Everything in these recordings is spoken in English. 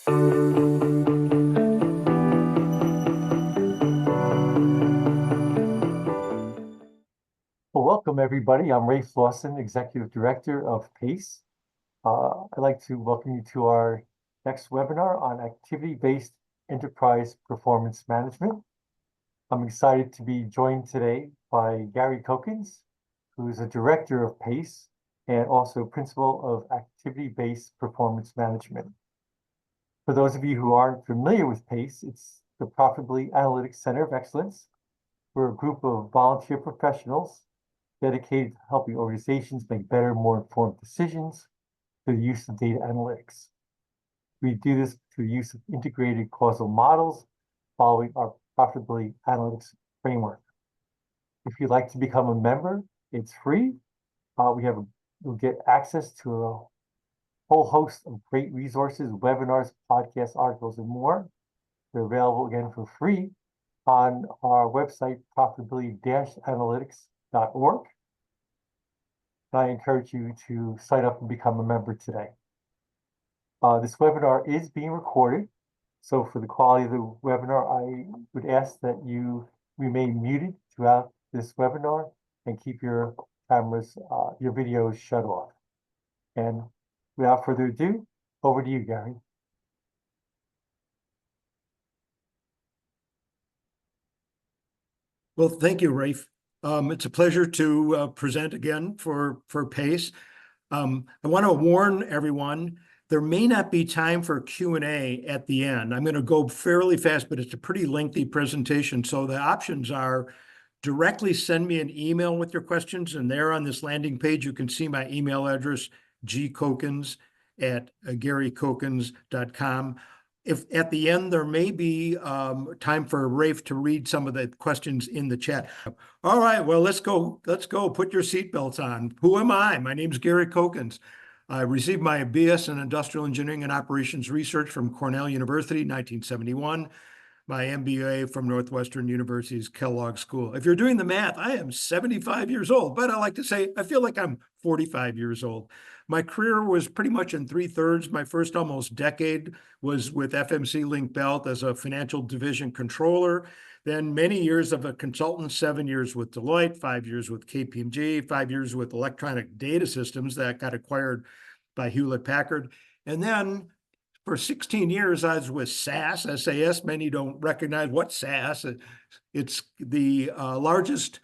Well, welcome everybody. I'm Ray Flosson, Executive Director of PACE. I'd like to welcome you to our next webinar on activity-based enterprise performance management. I'm excited to be joined today by Gary Cokins, who is a director of PACE and also principal of activity-based performance management. For those of you who aren't familiar with PACE, it's the Profitability-Analytics Center of Excellence. We're a group of volunteer professionals dedicated to helping organizations make better, more informed decisions through the use of data analytics. We do this through the use of integrated causal models following our profitability analytics framework. If you'd like to become a member, it's free. You'll get access to a whole host of great resources, webinars, podcasts, articles, and more. They're available again for free on our website, profitability-analytics.org. I encourage you to sign up and become a member today. This webinar is being recorded, so for the quality of the webinar, I would ask that you remain muted throughout this webinar and keep your cameras, your videos shut off. And without further ado, over to you, Gary. Well, thank you, Rafe. It's a pleasure to present again for PACE. I want to warn everyone, there may not be time for Q&A at the end. I'm going to go fairly fast, but it's a pretty lengthy presentation. So the options are directly send me an email with your questions, and there on this landing page, you can see my email address, gcokins@garycokins.com. If at the end there may be time for Rafe to read some of the questions in the chat. All right, well, let's go. Put your seatbelts on. Who am I? My name is Gary Cokins. I received my BS in Industrial Engineering and Operations Research from Cornell University in 1971. My MBA from Northwestern University's Kellogg School. If you're doing the math, I am 75 years old, but I like to say I feel like I'm 45 years old. My career was pretty much in 3/3. My first almost decade was with FMC Link Belt as a financial division controller. Then many years of a consultant, 7 years with Deloitte, 5 years with KPMG, 5 years with Electronic Data Systems that got acquired by Hewlett Packard. And then for 16 years, I was with SAS. Many don't recognize what SAS. It's the largest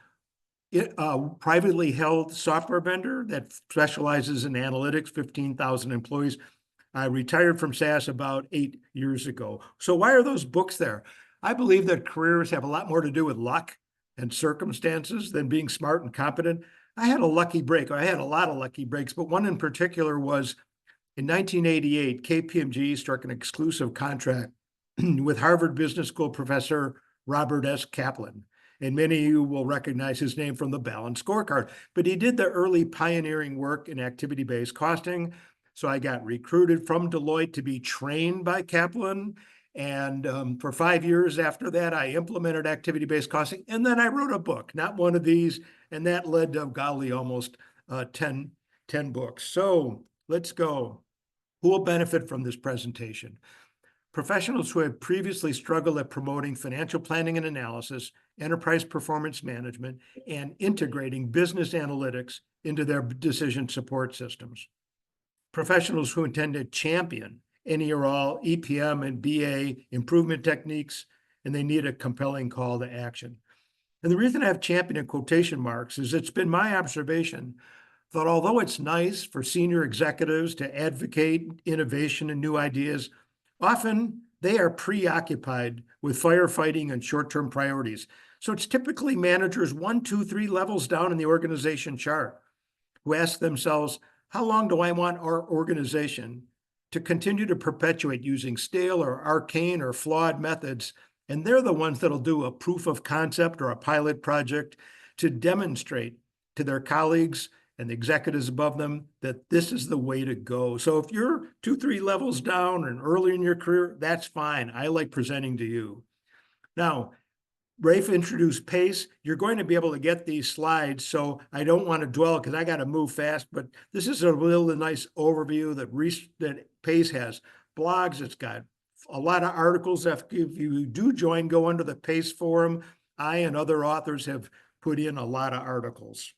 privately held software vendor that specializes in analytics, 15,000 employees. I retired from SAS about 8 years ago. So why are those books there? I believe that careers have a lot more to do with luck and circumstances than being smart and competent. I had a lucky break. I had a lot of lucky breaks, but one in particular was in 1988, KPMG struck an exclusive contract with Harvard Business School professor Robert S. Kaplan. And many of you will recognize his name from the balanced scorecard. But he did the early pioneering work in activity-based costing. So I got recruited from Deloitte to be trained by Kaplan. And for 5 years after that, I implemented activity-based costing. And then I wrote a book, not one of these. And that led to, golly, almost 10 books. So let's go. Who will benefit from this presentation? Professionals who have previously struggled at promoting financial planning and analysis, enterprise performance management, and integrating business analytics into their decision support systems. Professionals who intend to champion any or all EPM and BA improvement techniques, and they need a compelling call to action. And the reason I have champion in quotation marks is it's been my observation that although it's nice for senior executives to advocate innovation and new ideas, often they are preoccupied with firefighting and short-term priorities. So it's typically managers 1, 2, 3 levels down in the organization chart who ask themselves, how long do I want our organization to continue to perpetuate using stale or arcane or flawed methods? And they're the ones that'll do a proof of concept or a pilot project to demonstrate to their colleagues and the executives above them that this is the way to go. So if you're 2, 3 levels down and early in your career, that's fine. I like presenting to you. Now, Rafe introduced PACE. You're going to be able to get these slides, so I don't want to dwell because I got to move fast, but this is a really nice overview that PACE has. blogs. It's got a lot of articles. If you do join, go under the PACE forum. I and other authors have put in a lot of articles.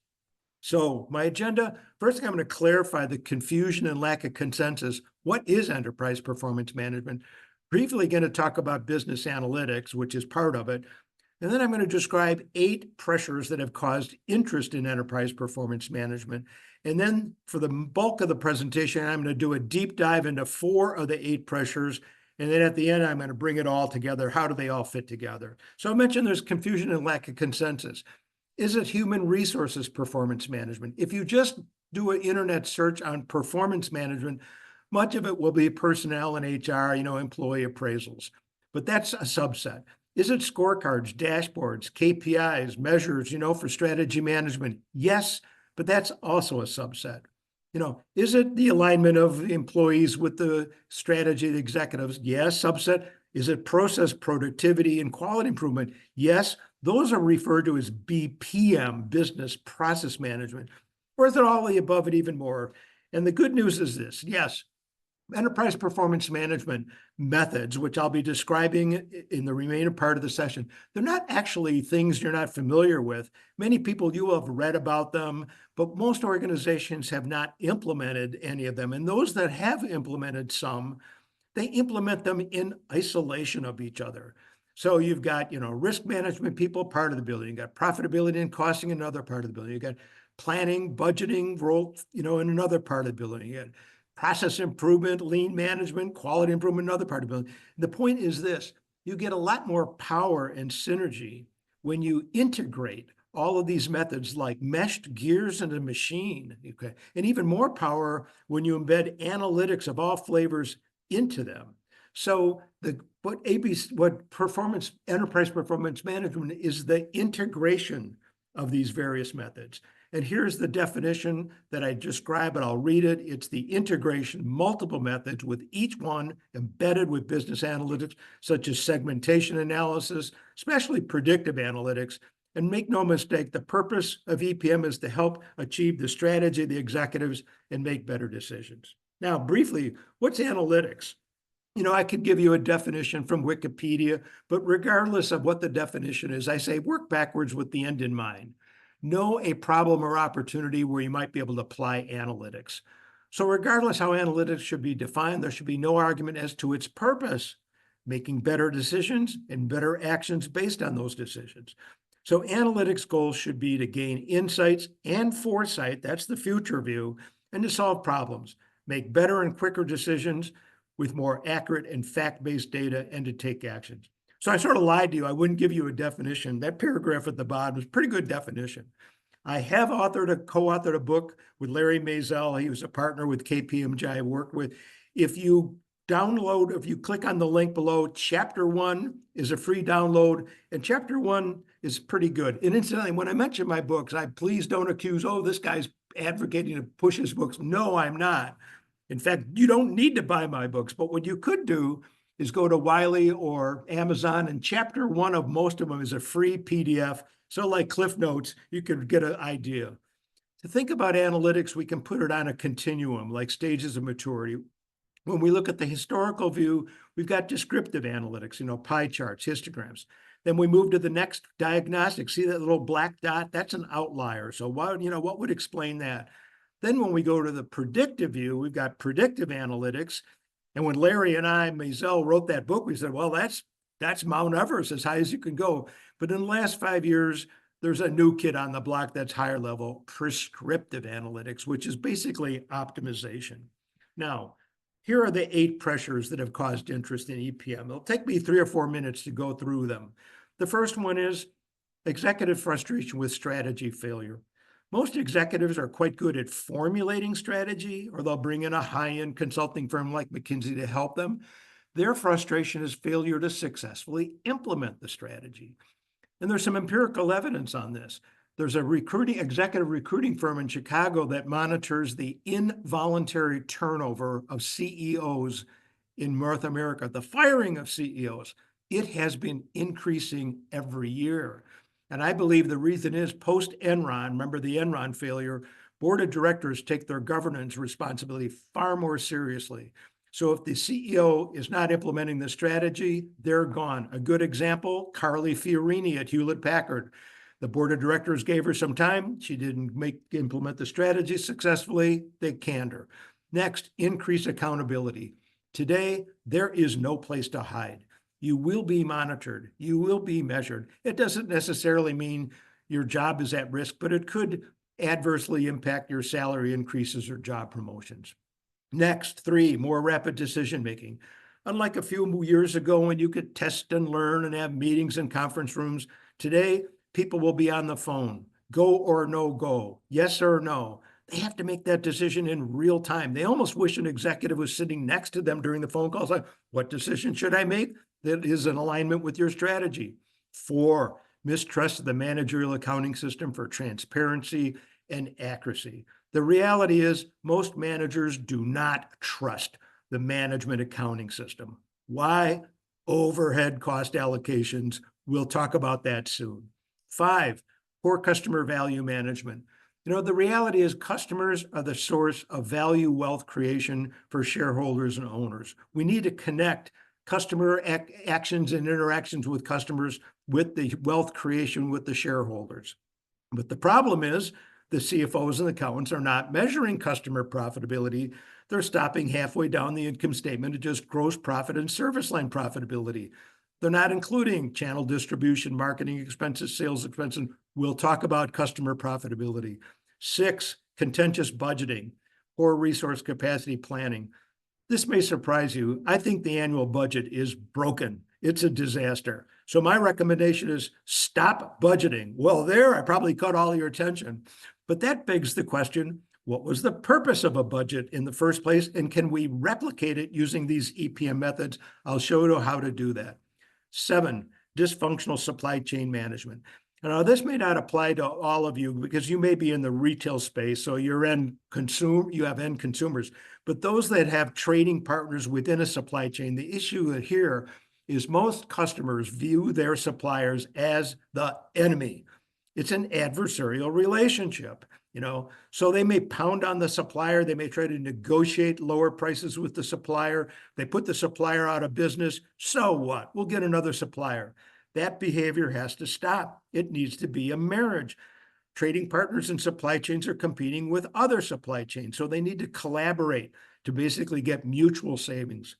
So my agenda, first thing I'm going to clarify the confusion and lack of consensus. What is enterprise performance management? Briefly going to talk about business analytics, which is part of it. And then I'm going to describe 8 pressures that have caused interest in enterprise performance management. And then for the bulk of the presentation, I'm going to do a deep dive into 4 of the 8 pressures. And then at the end, I'm going to bring it all together. How do they all fit together? So I mentioned there's confusion and lack of consensus. Is it human resources performance management? If you just do an internet search on performance management, much of it will be personnel and HR, employee appraisals. But that's a subset. Is it scorecards, dashboards, KPIs, measures, for strategy management? Yes, but that's also a subset. Is it the alignment of employees with the strategy of the executives? Yes, subset. Is it process productivity and quality improvement? Yes, those are referred to as BPM, business process management. Or is it all the above and even more? And the good news is this, yes, enterprise performance management methods, which I'll be describing in the remainder part of the session, they're not actually things you're not familiar with. Many people, you have read about them, but most organizations have not implemented any of them. And those that have implemented some, they implement them in isolation of each other. So you've got, risk management people, part of the building. You've got profitability and costing, another part of the building. You've got planning, budgeting, role, in another part of the building. You got process improvement, lean management, quality improvement, another part of the building. The point is this, you get a lot more power and synergy when you integrate all of these methods like meshed gears in a machine, okay? And even more power when you embed analytics of all flavors into them. So what enterprise performance management is the integration of these various methods. And here's the definition that I describe, and I'll read it. It's the integration, multiple methods with each one embedded with business analytics, such as segmentation analysis, especially predictive analytics. And make no mistake, the purpose of EPM is to help achieve the strategy of the executives and make better decisions. Now, briefly, what's analytics? I could give you a definition from Wikipedia, but regardless of what the definition is, I say work backwards with the end in mind. Know a problem or opportunity where you might be able to apply analytics. So regardless how analytics should be defined, there should be no argument as to its purpose, making better decisions and better actions based on those decisions. So analytics goals should be to gain insights and foresight, that's the future view, and to solve problems, make better and quicker decisions with more accurate and fact-based data, and to take actions. So I sort of lied to you. I wouldn't give you a definition. That paragraph at the bottom is a pretty good definition. I have co-authored a book with Larry Maisel. He was a partner with KPMG I worked with. If you click on the link below, chapter 1 is a free download, and chapter 1 is pretty good. And incidentally, when I mention my books, please don't accuse, this guy's advocating to push his books. No, I'm not. In fact, you don't need to buy my books, but what you could do is go to Wiley or Amazon, and chapter 1 of most of them is a free PDF. So like Cliff Notes, you could get an idea. To think about analytics, we can put it on a continuum, like stages of maturity. When we look at the historical view, we've got descriptive analytics, pie charts, histograms. Then we move to the next diagnostic. See that little black dot? That's an outlier. So what would explain that? Then when we go to the predictive view, we've got predictive analytics. And when Larry and Maisel wrote that book, we said, well, that's Mount Everest, as high as you can go. But in the last 5 years, there's a new kid on the block that's higher level, prescriptive analytics, which is basically optimization. Now, here are the 8 pressures that have caused interest in EPM. It'll take me 3 or 4 minutes to go through them. The first one is executive frustration with strategy failure. Most executives are quite good at formulating strategy, or they'll bring in a high-end consulting firm like McKinsey to help them. Their frustration is failure to successfully implement the strategy. And there's some empirical evidence on this. There's a executive recruiting firm in Chicago that monitors the involuntary turnover of CEOs in North America, the firing of CEOs. It has been increasing every year. And I believe the reason is post-Enron, remember the Enron failure, board of directors take their governance responsibility far more seriously. So if the CEO is not implementing the strategy, they're gone. A good example, Carly Fiorini at Hewlett-Packard. The board of directors gave her some time. She didn't implement the strategy successfully. They canned her. Next, increase accountability. Today, there is no place to hide. You will be monitored. You will be measured. It doesn't necessarily mean your job is at risk, but it could adversely impact your salary increases or job promotions. Next, 3, more rapid decision-making. Unlike a few years ago when you could test and learn and have meetings in conference rooms, today, people will be on the phone, go or no go, yes or no. They have to make that decision in real time. They almost wish an executive was sitting next to them during the phone calls, like, what decision should I make that is in alignment with your strategy? 4, mistrust of the managerial accounting system for transparency and accuracy. The reality is most managers do not trust the management accounting system. Why? Overhead cost allocations. We'll talk about that soon. 5, poor customer value management. The reality is customers are the source of value wealth creation for shareholders and owners. We need to connect customer actions and interactions with customers with the wealth creation with the shareholders. But the problem is the CFOs and accountants are not measuring customer profitability. They're stopping halfway down the income statement at just gross profit and service line profitability. They're not including channel distribution, marketing expenses, sales expenses. We'll talk about customer profitability. 6, contentious budgeting, poor resource capacity planning. This may surprise you. I think the annual budget is broken. It's a disaster. So my recommendation is stop budgeting. Well, there, I probably caught all your attention. But that begs the question, what was the purpose of a budget in the first place? And can we replicate it using these EPM methods? I'll show you how to do that. 7, dysfunctional supply chain management. Now, this may not apply to all of you because you may be in the retail space, so you have end consumers. But those that have trading partners within a supply chain, the issue here is most customers view their suppliers as the enemy. It's an adversarial relationship, So they may pound on the supplier. They may try to negotiate lower prices with the supplier. They put the supplier out of business. So what? We'll get another supplier. That behavior has to stop. It needs to be a marriage. Trading partners and supply chains are competing with other supply chains, so they need to collaborate to basically get mutual savings.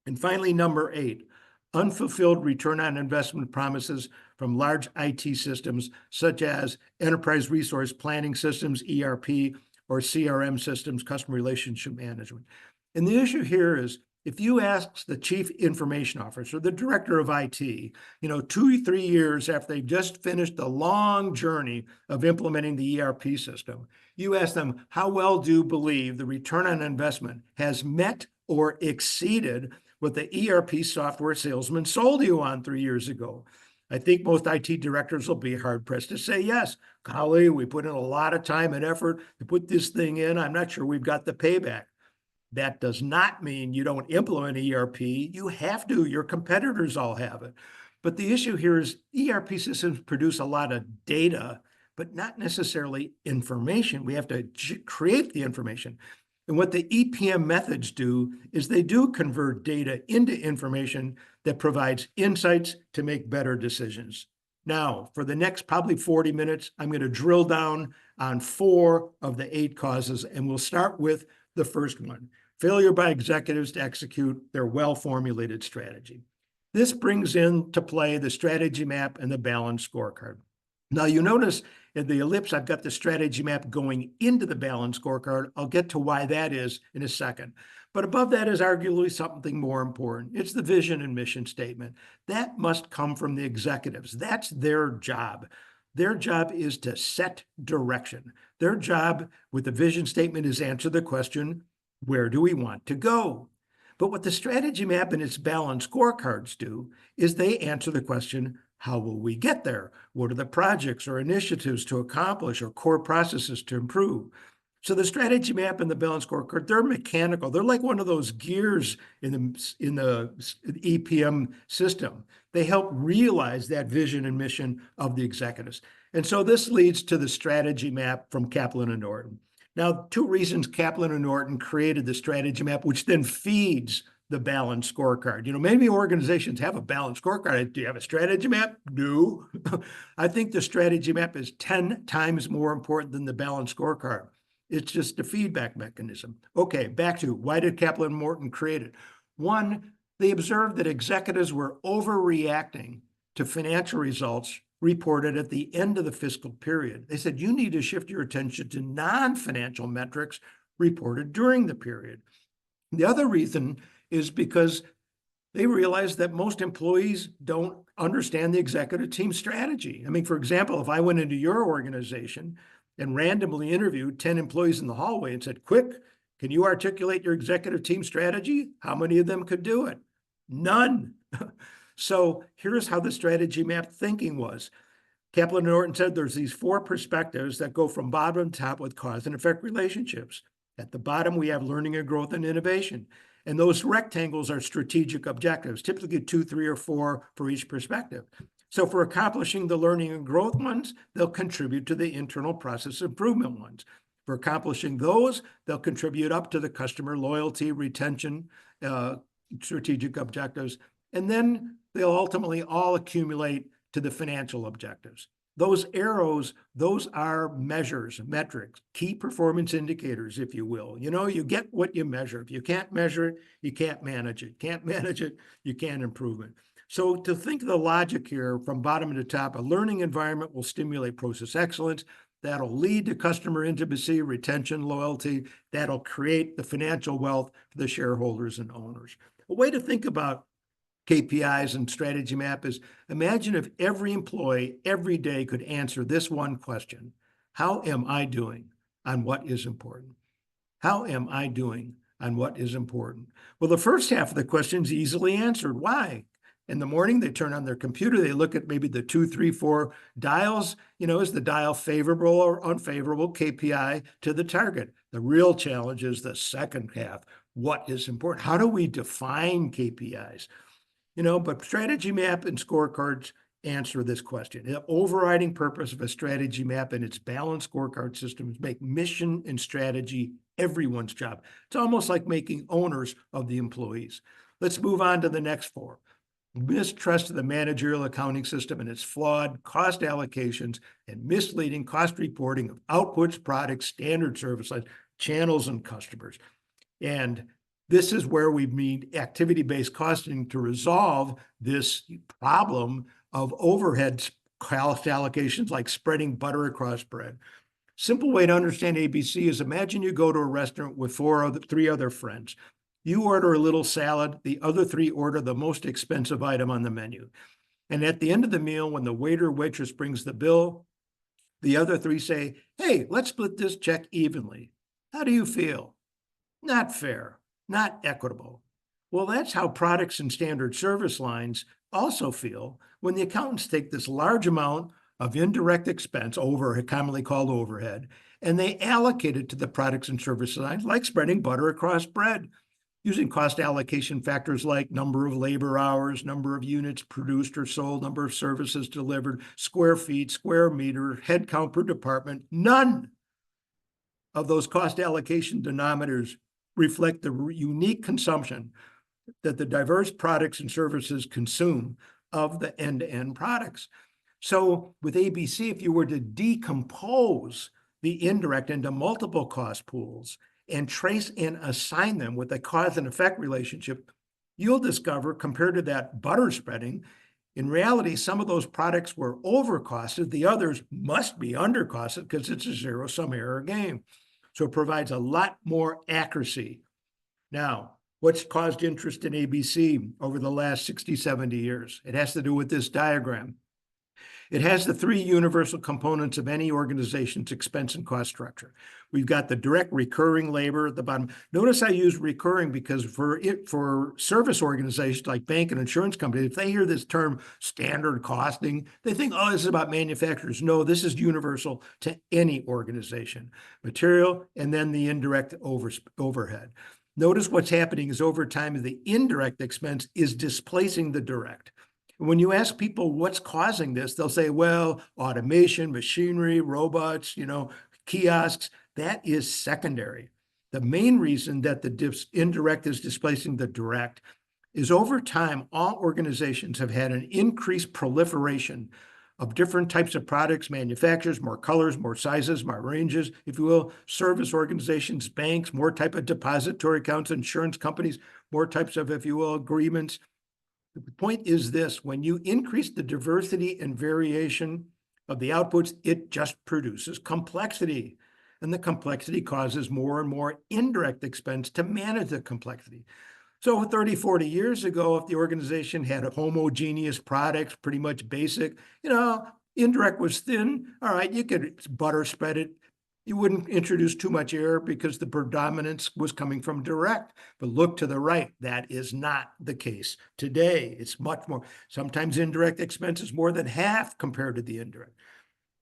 And finally, number 8, unfulfilled return on investment promises from large IT systems such as enterprise resource planning systems, ERP, or CRM systems, customer relationship management. And the issue here is if you ask the chief information officer, the director of IT, 2 3 years after they've just finished the long journey of implementing the ERP system, you ask them, how well do you believe the return on investment has met or exceeded what the ERP software salesman sold you on 3 years ago? I think most IT directors will be hard-pressed to say yes. Golly, we put in a lot of time and effort to put this thing in. I'm not sure we've got the payback. That does not mean you don't implement ERP. You have to. Your competitors all have it. But the issue here is ERP systems produce a lot of data, but not necessarily information. We have to create the information. And what the EPM methods do is they do convert data into information that provides insights to make better decisions. Now, for the next probably 40 minutes, I'm going to drill down on 4 of the 8 causes, and we'll start with the first one. Failure by executives to execute their well-formulated strategy. This brings into play the strategy map and the balanced scorecard. Now, you notice in the ellipse, I've got the strategy map going into the balanced scorecard. I'll get to why that is in a second. But above that is arguably something more important. It's the vision and mission statement. That must come from the executives. That's their job. Their job is to set direction. Their job with the vision statement is answer the question, where do we want to go? But what the strategy map and its balanced scorecards do is they answer the question, how will we get there? What are the projects or initiatives to accomplish or core processes to improve? So the strategy map and the balanced scorecard, they're mechanical. They're like one of those gears in the EPM system. They help realize that vision and mission of the executives. And so this leads to the strategy map from Kaplan and Norton. Now, two reasons Kaplan and Norton created the strategy map, which then feeds the balanced scorecard. Maybe organizations have a balanced scorecard. Do you have a strategy map? No. I think the strategy map is 10 times more important than the balanced scorecard. It's just a feedback mechanism. Okay, back to why did Kaplan and Norton create it? One, they observed that executives were overreacting to financial results reported at the end of the fiscal period. They said, you need to shift your attention to non-financial metrics reported during the period. The other reason is because they realized that most employees don't understand the executive team strategy. I mean, for example, if I went into your organization and randomly interviewed 10 employees in the hallway and said, quick, can you articulate your executive team strategy? How many of them could do it? None. So here's how the strategy map thinking was. Kaplan and Norton said there's these 4 perspectives that go from bottom to top with cause and effect relationships. At the bottom, we have learning and growth and innovation. And those rectangles are strategic objectives, typically 2, 3, or 4 for each perspective. So for accomplishing the learning and growth ones, they'll contribute to the internal process improvement ones. For accomplishing those, they'll contribute up to the customer loyalty, retention, strategic objectives. And then they'll ultimately all accumulate to the financial objectives. Those arrows, those are measures, metrics, key performance indicators, if you will. You get what you measure. If you can't measure it, you can't manage it. Can't manage it, you can't improve it. So to think of the logic here from bottom to top, a learning environment will stimulate process excellence. That'll lead to customer intimacy, retention, loyalty. That'll create the financial wealth for the shareholders and owners. A way to think about KPIs and strategy map is imagine if every employee every day could answer this one question. How am I doing on what is important? How am I doing on what is important? Well, the first half of the question is easily answered. Why? In the morning, they turn on their computer, they look at maybe the 2, 3, 4 dials. Is the dial favorable or unfavorable KPI to the target? The real challenge is the second half. What is important? How do we define KPIs? But strategy map and scorecards answer this question. The overriding purpose of a strategy map and its balanced scorecard system is make mission and strategy everyone's job. It's almost like making owners of the employees. Let's move on to the next 4. Mistrust of the managerial accounting system and its flawed cost allocations and misleading cost reporting of outputs, products, standard service lines, channels, and customers. And this is where we need activity-based costing to resolve this problem of overhead cost allocations like spreading butter across bread. Simple way to understand ABC is imagine you go to a restaurant with 3 other friends. You order a little salad, the other 3 order the most expensive item on the menu. And at the end of the meal, when the waiter or waitress brings the bill, the other 3 say, hey, let's split this check evenly. How do you feel? Not fair. Not equitable. Well, that's how products and standard service lines also feel when the accountants take this large amount of indirect expense, commonly called overhead, and they allocate it to the products and service lines like spreading butter across bread, using cost allocation factors like number of labor hours, number of units produced or sold, number of services delivered, square feet, square meter, head count per department. None of those cost allocation denominators reflect the unique consumption that the diverse products and services consume of the end-to-end products. So with ABC, if you were to decompose the indirect into multiple cost pools and trace and assign them with a cause and effect relationship, you'll discover, compared to that butter spreading, in reality, some of those products were overcosted. The others must be undercosted because it's a zero-sum error game. So it provides a lot more accuracy. Now, what's caused interest in ABC over the last 60, 70 years? It has to do with this diagram. It has the 3 universal components of any organization's expense and cost structure. We've got the direct recurring labor at the bottom. Notice I use recurring because for service organizations like bank and insurance companies, if they hear this term standard costing, they think, oh, this is about manufacturers. No, this is universal to any organization. Material and then the indirect overhead. Notice what's happening is over time, the indirect expense is displacing the direct. When you ask people what's causing this, they'll say, well, automation, machinery, robots, kiosks. That is secondary. The main reason that the indirect is displacing the direct is over time, all organizations have had an increased proliferation of different types of products, manufacturers, more colors, more sizes, more ranges, if you will, service organizations, banks, more type of depository accounts, insurance companies, more types of, if you will, agreements. The point is this: when you increase the diversity and variation of the outputs, it just produces complexity. And the complexity causes more and more indirect expense to manage the complexity. So 30, 40 years ago, if the organization had a homogeneous products, pretty much basic, indirect was thin, all right, you could butter spread it. You wouldn't introduce too much error because the predominance was coming from direct. But look to the right, that is not the case today. It's much more. Sometimes indirect expense is more than half compared to the indirect.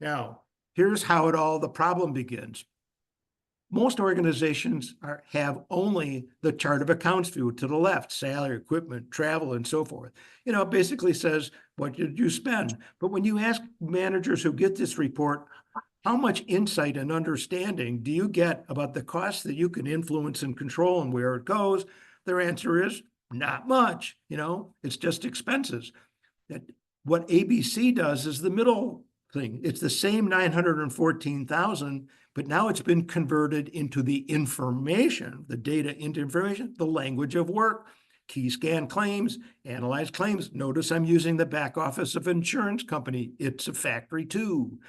Now, here's how the problem begins. Most organizations have only the chart of accounts view to the left: salary, equipment, travel, and so forth. It basically says, what did you spend? But when you ask managers who get this report, how much insight and understanding do you get about the costs that you can influence and control and where it goes? Their answer is not much. It's just expenses. What ABC does is the middle thing. It's the same 914,000, but now it's been converted into the information, the data into information, the language of work. Key scan claims, analyze claims. Notice I'm using the back office of insurance company. It's a factory too.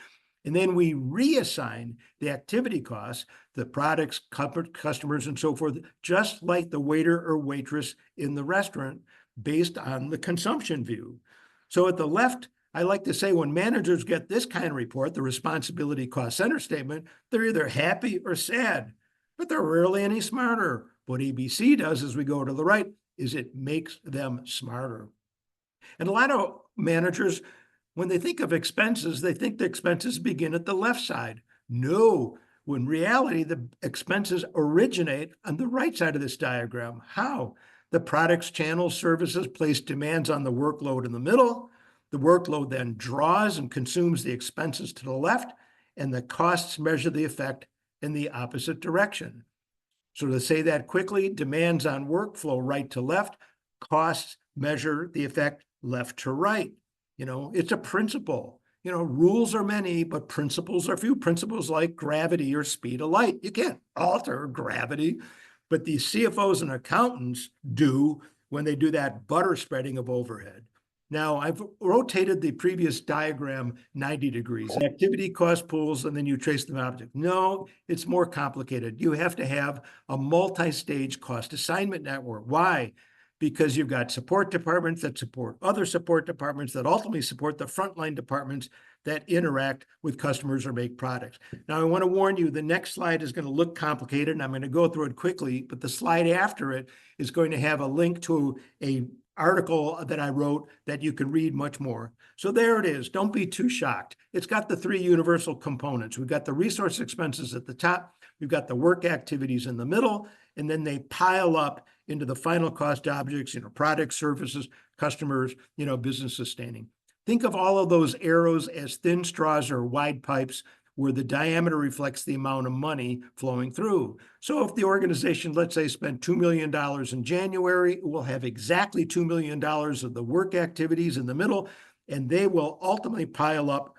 And then we reassign the activity costs, the products, customers, and so forth, just like the waiter or waitress in the restaurant, based on the consumption view. So at the left, I like to say when managers get this kind of report, the responsibility cost center statement, they're either happy or sad, but they're rarely any smarter. What ABC does as we go to the right is it makes them smarter. And a lot of managers, when they think of expenses, they think the expenses begin at the left side. No, when in reality, the expenses originate on the right side of this diagram. How? The products, channels, services place demands on the workload in the middle. The workload then draws and consumes the expenses to the left, and the costs measure the effect in the opposite direction. So to say that quickly, demands on workflow right to left, costs measure the effect left to right. It's a principle. Rules are many, but principles are few. Principles like gravity or speed of light. You can't alter gravity, but the CFOs and accountants do when they do that butter spreading of overhead. Now, I've rotated the previous diagram 90 degrees. Activity cost pools, and then you trace them object. No, it's more complicated. You have to have a multi-stage cost assignment network. Why? Because you've got support departments that support other support departments that ultimately support the frontline departments that interact with customers or make products. Now, I want to warn you, the next slide is going to look complicated, and I'm going to go through it quickly, but the slide after it is going to have a link to an article that I wrote that you can read much more. So there it is. Don't be too shocked. It's got the three universal components. We've got the resource expenses at the top. We've got the work activities in the middle, and then they pile up into the final cost objects, products, services, customers, business sustaining. Think of all of those arrows as thin straws or wide pipes where the diameter reflects the amount of money flowing through. So if the organization, let's say, spent $2 million in January, it will have exactly $2 million of the work activities in the middle, and they will ultimately pile up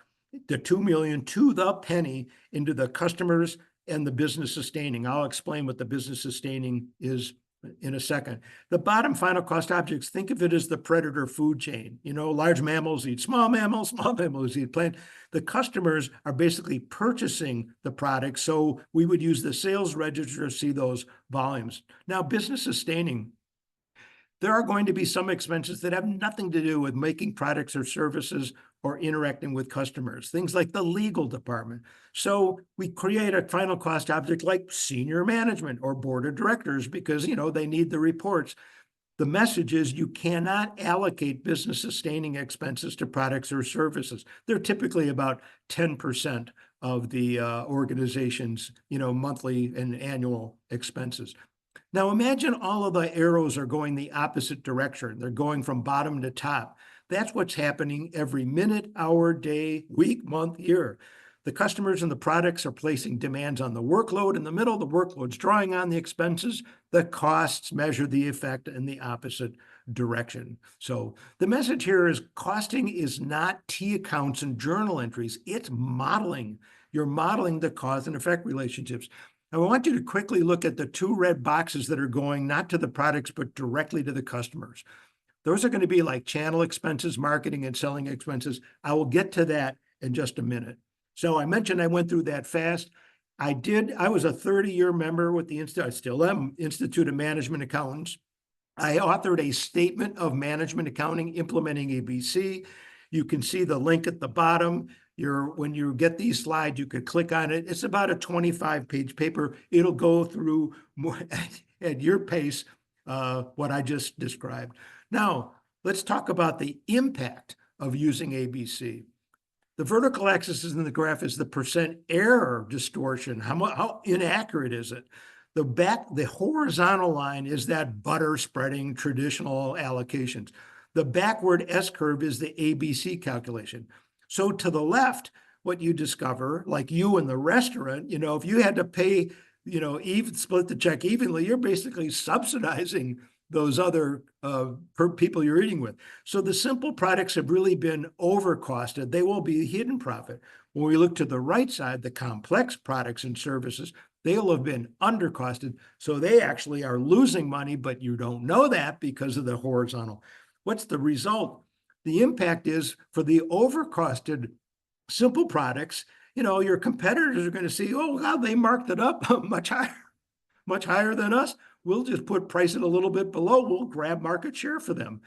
the $2 million to the penny into the customers and the business sustaining. I'll explain what the business sustaining is in a second. The bottom final cost objects, think of it as the predator food chain. Large mammals eat small mammals eat plant. The customers are basically purchasing the product, so we would use the sales register to see those volumes. Now, business sustaining. There are going to be some expenses that have nothing to do with making products or services or interacting with customers, things like the legal department. So we create a final cost object like senior management or board of directors because, they need the reports. The message is you cannot allocate business sustaining expenses to products or services. They're typically about 10% of the organization's, monthly and annual expenses. Now imagine all of the arrows are going the opposite direction. They're going from bottom to top. That's what's happening every minute, hour, day, week, month, year. The customers and the products are placing demands on the workload. In the middle, the workload's drawing on the expenses. The costs measure the effect in the opposite direction. So the message here is costing is not T accounts and journal entries. It's modeling. You're modeling the cause and effect relationships. I want you to quickly look at the two red boxes that are going not to the products, but directly to the customers. Those are going to be like channel expenses, marketing and selling expenses. I will get to that in just a minute. So I mentioned I went through that fast. I was a 30-year member with the Institute, I still am, Institute of Management Accountants. I authored a statement of management accounting implementing ABC. You can see the link at the bottom. When you get these slides, you could click on it. It's about a 25-page paper. It'll go through more at your pace what I just described. Now, let's talk about the impact of using ABC. The vertical axis in the graph is the percent error distortion. How inaccurate is it? The horizontal line is that butter spreading traditional allocations. The backward S-curve is the ABC calculation. So to the left, what you discover, like you in the restaurant, if you had to pay, even split the check evenly, you're basically subsidizing those other people you're eating with. So the simple products have really been overcosted. They will be hidden profit. When we look to the right side, the complex products and services, they'll have been undercosted. So they actually are losing money, but you don't know that because of the horizontal. What's the result? The impact is for the overcosted simple products, your competitors are going to see, oh, wow, they marked it up much higher than us. We'll just price it a little bit below. We'll grab market share for them.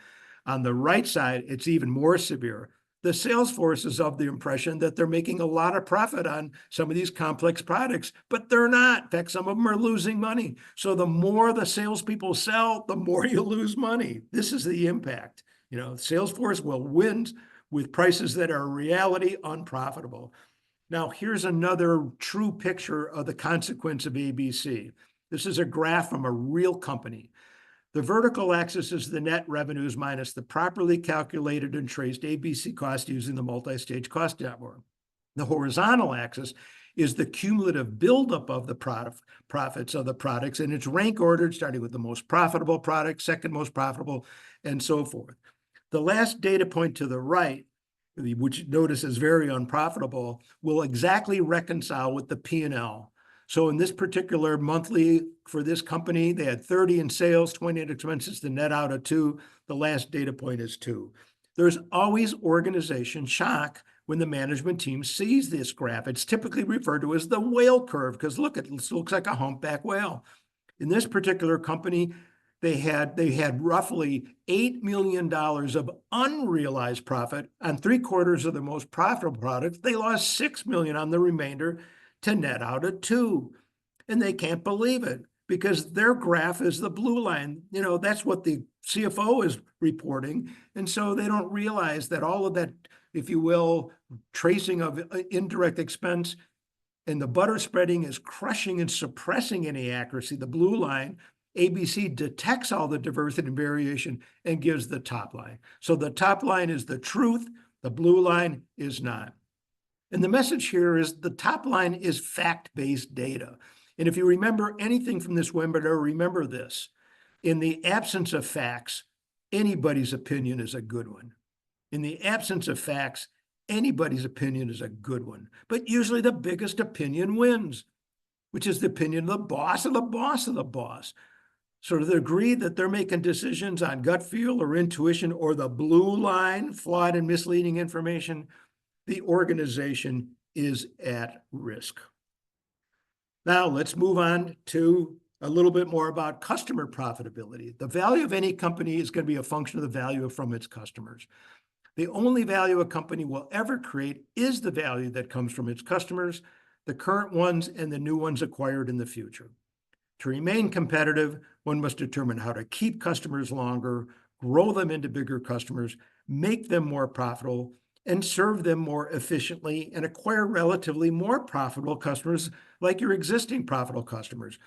On the right side, it's even more severe. The sales force is of the impression that they're making a lot of profit on some of these complex products, but they're not. In fact, some of them are losing money. So the more the salespeople sell, the more you lose money. This is the impact. The sales force will win with prices that are in reality unprofitable. Now, here's another true picture of the consequence of ABC. This is a graph from a real company. The vertical axis is the net revenues minus the properly calculated and traced ABC cost using the multi-stage cost network. The horizontal axis is the cumulative buildup of the profits of the products, and it's rank ordered, starting with the most profitable product, second most profitable, and so forth. The last data point to the right, which notice is very unprofitable, will exactly reconcile with the P&L. So in this particular monthly for this company, they had 30 in sales, 20 in expenses to net out of 2. The last data point is 2. There's always organization shock when the management team sees this graph. It's typically referred to as the whale curve because look, it looks like a humpback whale. In this particular company, they had roughly $8 million of unrealized profit on 3/4 of the most profitable products. They lost $6 million on the remainder to net out at 2. And they can't believe it because their graph is the blue line. That's what the CFO is reporting. And so they don't realize that all of that, if you will, tracing of indirect expense and the butter spreading is crushing and suppressing any accuracy. The blue line, ABC detects all the diversity and variation and gives the top line. So the top line is the truth. The blue line is not. And the message here is the top line is fact-based data. And if you remember anything from this webinar, remember this. In the absence of facts, anybody's opinion is a good one. In the absence of facts, anybody's opinion is a good one. But usually the biggest opinion wins, which is the opinion of the boss of the boss of the boss. So to the degree that they're making decisions on gut feel or intuition or the blue line, flawed and misleading information, the organization is at risk. Now let's move on to a little bit more about customer profitability. The value of any company is going to be a function of the value from its customers. The only value a company will ever create is the value that comes from its customers, the current ones and the new ones acquired in the future. To remain competitive, one must determine how to keep customers longer, grow them into bigger customers, make them more profitable, and serve them more efficiently and acquire relatively more profitable customers like your existing profitable customers.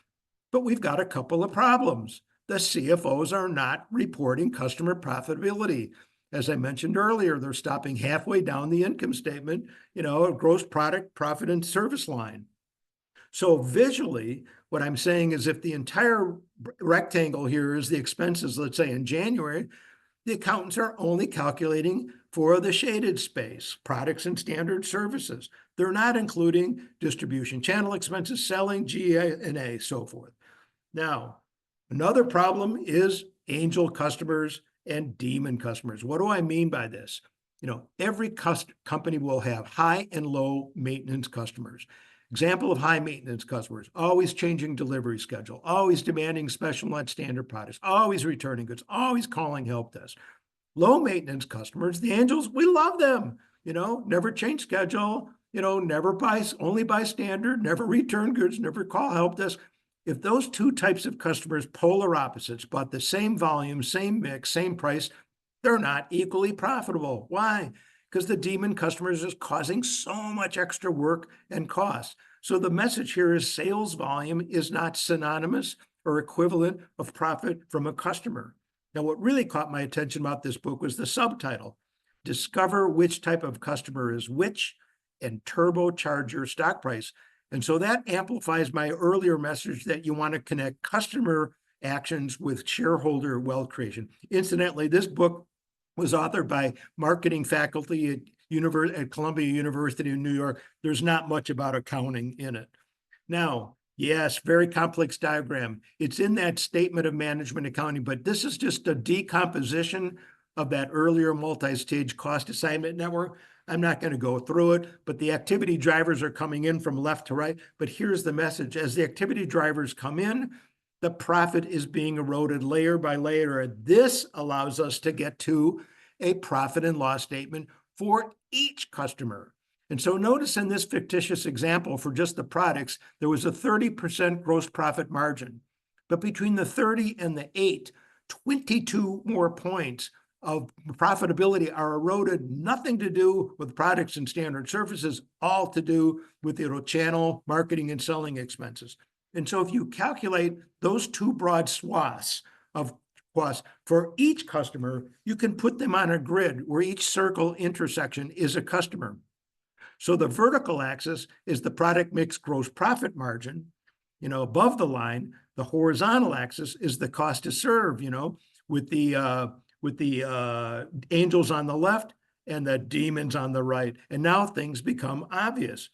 But we've got a couple of problems. The CFOs are not reporting customer profitability. As I mentioned earlier, they're stopping halfway down the income statement, gross product, profit, and service line. So visually, what I'm saying is if the entire rectangle here is the expenses, let's say in January, the accountants are only calculating for the shaded space, products and standard services. They're not including distribution channel expenses, selling, G&A, so forth. Now, another problem is angel customers and demon customers. What do I mean by this? Every company will have high and low maintenance customers. Example of high maintenance customers, always changing delivery schedule, always demanding special not standard products, always returning goods, always calling help desk. Low maintenance customers, the angels, we love them, never change schedule, never buy, only buy standard, never return goods, never call help desk. If those two types of customers, polar opposites, bought the same volume, same mix, same price, they're not equally profitable. Why? Because the demon customers is causing so much extra work and cost. So the message here is sales volume is not synonymous or equivalent of profit from a customer. Now, what really caught my attention about this book was the subtitle, Discover Which Type of Customer is Which and Turbocharge Your Stock Price. And so that amplifies my earlier message that you want to connect customer actions with shareholder wealth creation. Incidentally, this book was authored by marketing faculty at Columbia University in New York. There's not much about accounting in it. Now, yes, very complex diagram. It's in that statement of management accounting, but this is just a decomposition of that earlier multi-stage cost assignment network. I'm not going to go through it, but the activity drivers are coming in from left to right. But here's the message. As the activity drivers come in, the profit is being eroded layer by layer. And this allows us to get to a profit and loss statement for each customer. And so notice in this fictitious example for just the products, there was a 30% gross profit margin. But between the 30 and the 8, 22 more points of profitability are eroded, nothing to do with products and standard services, all to do with channel, marketing, and selling expenses. And so if you calculate those two broad swaths of costs for each customer, you can put them on a grid where each circle intersection is a customer. So the vertical axis is the product mix gross profit margin, above the line. The horizontal axis is the cost to serve, with the angels on the left and the demons on the right. And now things become obvious.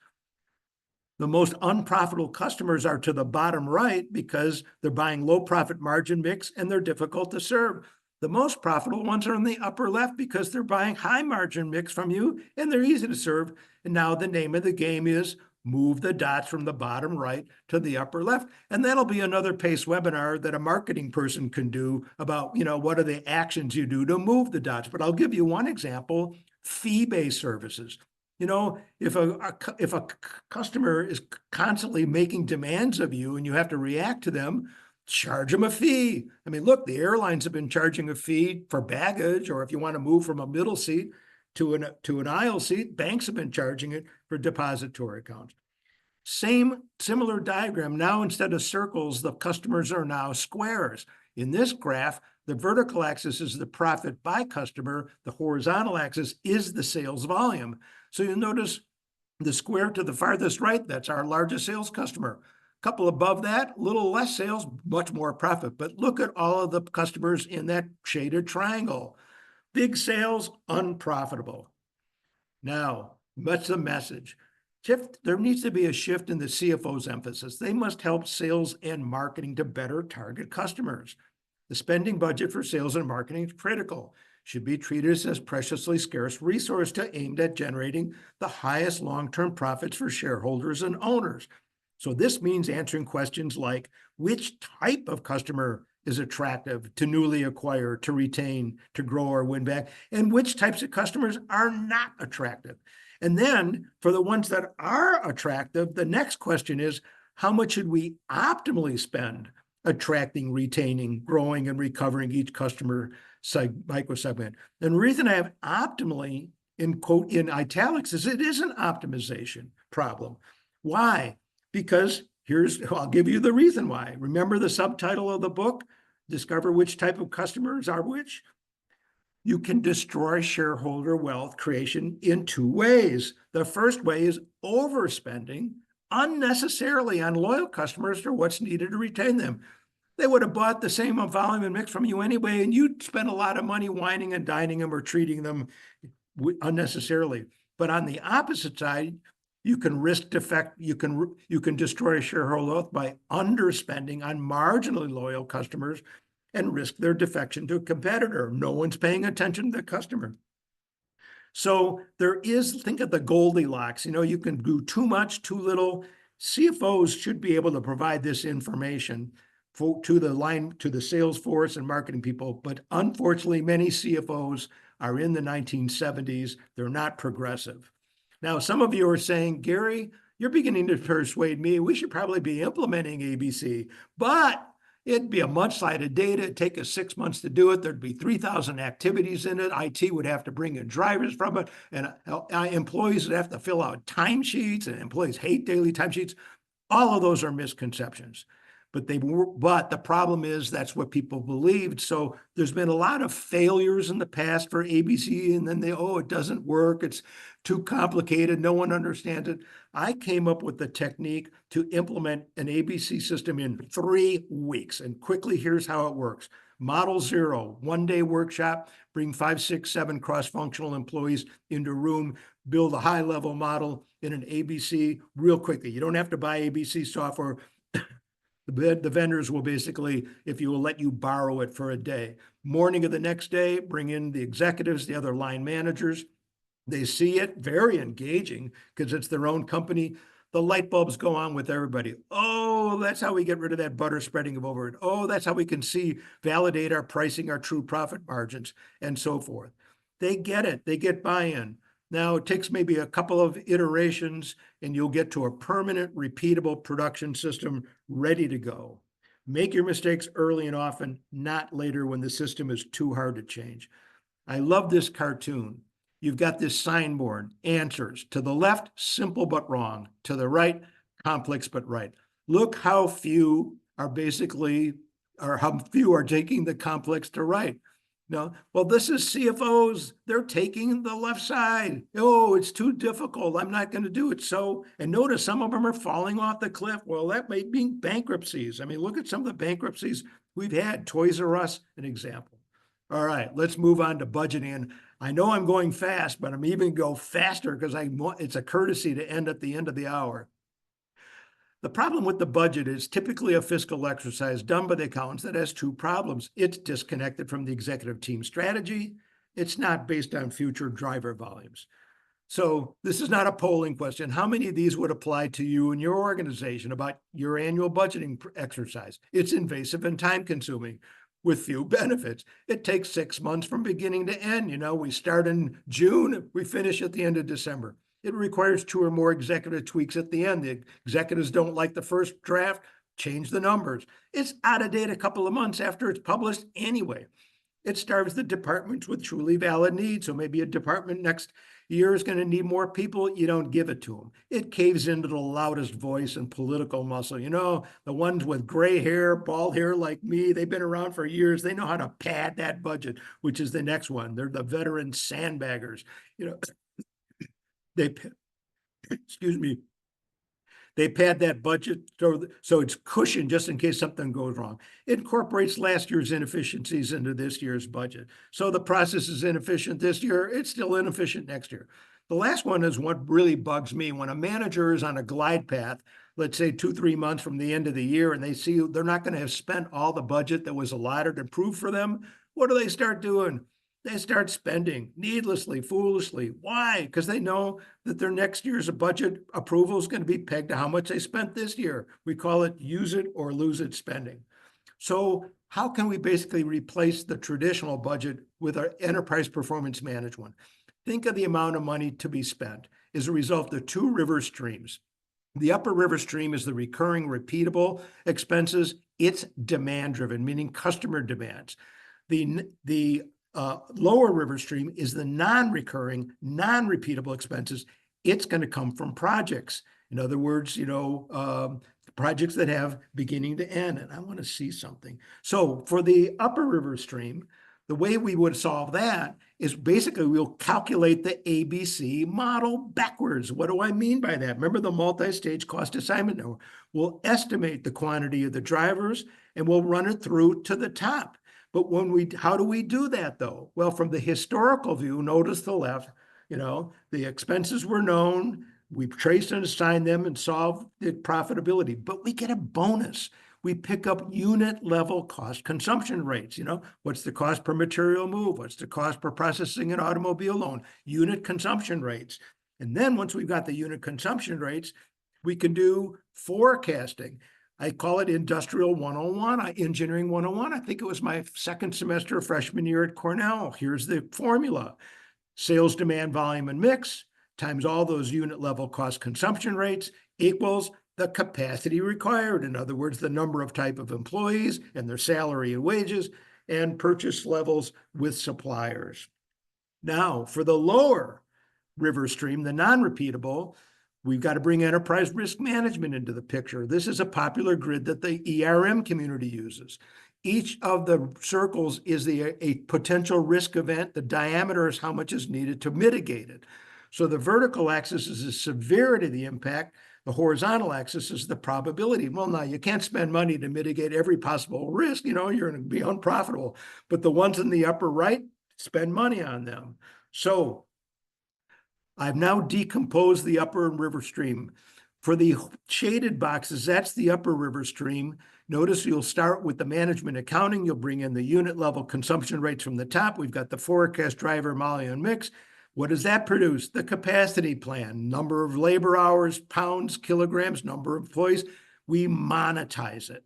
The most unprofitable customers are to the bottom right because they're buying low profit margin mix and they're difficult to serve. The most profitable ones are in the upper left because they're buying high margin mix from you and they're easy to serve. And now the name of the game is move the dots from the bottom right to the upper left. And that'll be another PACE webinar that a marketing person can do about, what are the actions you do to move the dots. But I'll give you one example, fee-based services. If a customer is constantly making demands of you and you have to react to them, charge them a fee. I mean, look, the airlines have been charging a fee for baggage, or if you want to move from a middle seat to an aisle seat, banks have been charging it for depository accounts. Similar diagram. Now, instead of circles, the customers are now squares. In this graph, the vertical axis is the profit by customer. The horizontal axis is the sales volume. So you'll notice the square to the farthest right, that's our largest sales customer. A couple above that, a little less sales, much more profit. But look at all of the customers in that shaded triangle. Big sales, unprofitable. Now, what's the message? There needs to be a shift in the CFO's emphasis. They must help sales and marketing to better target customers. The spending budget for sales and marketing is critical. Should be treated as preciously scarce resource aimed at generating the highest long-term profits for shareholders and owners. So this means answering questions like, which type of customer is attractive to newly acquire, to retain, to grow or win back, and which types of customers are not attractive. And then for the ones that are attractive, the next question is, how much should we optimally spend attracting, retaining, growing, and recovering each customer microsegment? And the reason I have optimally in quote in italics is it is an optimization problem. Why? Because I'll give you the reason why. Remember the subtitle of the book, Discover Which Type of Customers Are Which? You can destroy shareholder wealth creation in two ways. The first way is overspending unnecessarily on loyal customers for what's needed to retain them. They would have bought the same volume and mix from you anyway, and you'd spend a lot of money whining and dining them or treating them unnecessarily. But on the opposite side, you can risk defect. You can destroy shareholder wealth by underspending on marginally loyal customers and risk their defection to a competitor. No one's paying attention to the customer. So think of the Goldilocks. You can do too much, too little. CFOs should be able to provide this information to the sales force and marketing people. But unfortunately, many CFOs are in the 1970s. They're not progressive. Now, some of you are saying, Gary, you're beginning to persuade me we should probably be implementing ABC, but it'd be a much-cited data. It'd take us 6 months to do it. There'd be 3,000 activities in it. IT would have to bring in drivers from it, and employees would have to fill out timesheets, and employees hate daily timesheets. All of those are misconceptions. But the problem is that's what people believed. So there's been a lot of failures in the past for ABC, and then it doesn't work. It's too complicated. No one understands it. I came up with the technique to implement an ABC system in 3 weeks. And quickly, here's how it works. Model 0, 1-day workshop, bring 5, 6, 7 cross-functional employees into a room, build a high-level model in an ABC real quickly. You don't have to buy ABC software. The vendors will basically, if you will, let you borrow it for a day. Morning of the next day, bring in the executives, the other line managers. They see it, very engaging because it's their own company. The light bulbs go on with everybody. Oh, that's how we get rid of that butter spreading of overhead. Oh, that's how we can validate our pricing, our true profit margins, and so forth. They get it. They get buy-in. Now, it takes maybe a couple of iterations, and you'll get to a permanent, repeatable production system ready to go. Make your mistakes early and often, not later when the system is too hard to change. I love this cartoon. You've got this signboard, answers. To the left, simple but wrong. To the right, complex but right. Look how few are how few are taking the complex to right. No, well, this is CFOs. They're taking the left side. Oh, it's too difficult. I'm not going to do it. So, and notice some of them are falling off the cliff. Well, that may be bankruptcies. I mean, look at some of the bankruptcies we've had. Toys R Us, an example. All right, let's move on to budgeting. I know I'm going fast, but I'm even go faster because it's a courtesy to end at the end of the hour. The problem with the budget is typically a fiscal exercise done by the accountants that has 2 problems. It's disconnected from the executive team strategy. It's not based on future driver volumes. So this is not a polling question. How many of these would apply to you and your organization about your annual budgeting exercise? It's invasive and time consuming with few benefits. It takes 6 months from beginning to end. We start in June, we finish at the end of December. It requires 2 or more executive tweaks at the end. The executives don't like the first draft, change the numbers. It's out of date a couple of months after it's published anyway. It starves the departments with truly valid needs. So maybe a department next year is going to need more people. You don't give it to them. It caves into the loudest voice and political muscle. The ones with gray hair, bald hair like me, they've been around for years. They know how to pad that budget, which is the next one. They're the veteran sandbaggers. Excuse me, they pad that budget so it's cushioned just in case something goes wrong. It incorporates last year's inefficiencies into this year's budget. So the process is inefficient this year, it's still inefficient next year. The last one is what really bugs me. When a manager is on a glide path, let's say 2-3 months from the end of the year, and they see they're not going to have spent all the budget that was allotted and approved for them, what do they start doing? They start spending needlessly, foolishly. Why? Because they know that their next year's budget approval is going to be pegged to how much they spent this year. We call it use it or lose it spending. So how can we basically replace the traditional budget with our enterprise performance management? Think of the amount of money to be spent as a result of 2 river streams. The upper river stream is the recurring, repeatable expenses. It's demand-driven, meaning customer demands. The lower river stream is the non-recurring, non-repeatable expenses. It's going to come from projects. In other words, projects that have beginning to end. And I want to see something. So for the upper river stream, the way we would solve that is basically we'll calculate the ABC model backwards. What do I mean by that? Remember the multi-stage cost assignment network. We'll estimate the quantity of the drivers and we'll run it through to the top. But how do we do that though? Well, from the historical view, notice the left, the expenses were known, we traced and assigned them and solved the profitability, but we get a bonus. We pick up unit level cost consumption rates. What's the cost per material move? What's the cost per processing an automobile loan? Unit consumption rates. And then once we've got the unit consumption rates, we can do forecasting. I call it Industrial 101, Engineering 101. I think it was my second semester of freshman year at Cornell. Here's the formula. Sales, demand, volume, and mix times all those unit level cost consumption rates equals the capacity required. In other words, the number of type of employees and their salary and wages and purchase levels with suppliers. Now, for the lower river stream, the non-repeatable, we've got to bring enterprise risk management into the picture. This is a popular grid that the ERM community uses. Each of the circles is a potential risk event. The diameter is how much is needed to mitigate it. So the vertical axis is the severity of the impact. The horizontal axis is the probability. Well, now you can't spend money to mitigate every possible risk. You're going to be unprofitable. But the ones in the upper right, spend money on them. So I've now decomposed the upper river stream. For the shaded boxes, that's the upper river stream. Notice you'll start with the management accounting. You'll bring in the unit level consumption rates from the top. We've got the forecast, driver, molecule, and mix. What does that produce? The capacity plan, number of labor hours, pounds, kilograms, number of employees. We monetize it.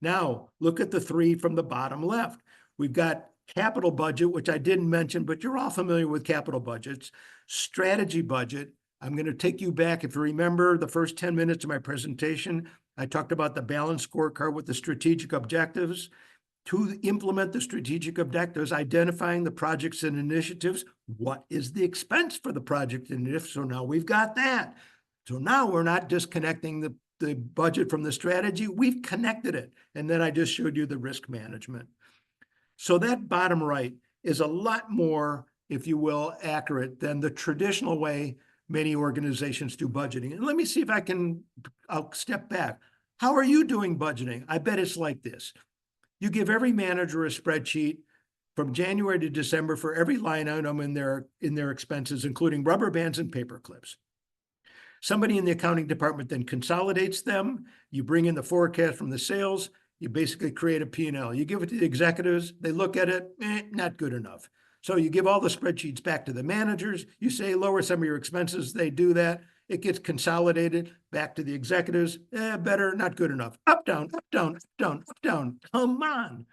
Now, look at the three from the bottom left. We've got capital budget, which I didn't mention, but you're all familiar with capital budgets. Strategy budget. I'm going to take you back. If you remember the first 10 minutes of my presentation, I talked about the balanced scorecard with the strategic objectives. To implement the strategic objectives, identifying the projects and initiatives, what is the expense for the project and initiative? So now we've got that. So now we're not disconnecting the budget from the strategy, we've connected it. And then I just showed you the risk management. So that bottom right is a lot more, if you will, accurate than the traditional way many organizations do budgeting. And let me see if I'll step back. How are you doing budgeting? I bet it's like this. You give every manager a spreadsheet from January to December for every line item in their expenses, including rubber bands and paper clips. Somebody in the accounting department then consolidates them. You bring in the forecast from the sales. You basically create a P&L. You give it to the executives. They look at it, not good enough. So you give all the spreadsheets back to the managers. You say lower some of your expenses. They do that. It gets consolidated back to the executives. Better, not good enough. Up, down, up, down, up, down, up, down. Come on.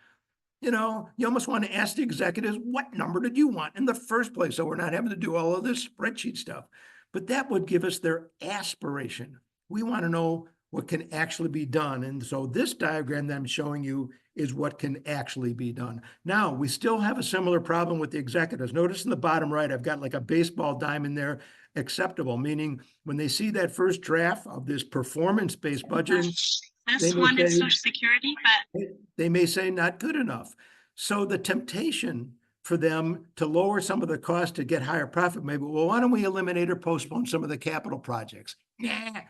You almost want to ask the executives, what number did you want in the first place? So we're not having to do all of this spreadsheet stuff. But that would give us their aspiration. We want to know what can actually be done. And so this diagram that I'm showing you is what can actually be done. Now, we still have a similar problem with the executives. Notice in the bottom right, I've got like a baseball diamond there, acceptable, meaning when they see that first draft of this performance-based budgeting, this one is Social Security, but they may say not good enough. So the temptation for them to lower some of the cost to get higher profit, maybe, well, why don't we eliminate or postpone some of the capital projects? Nah,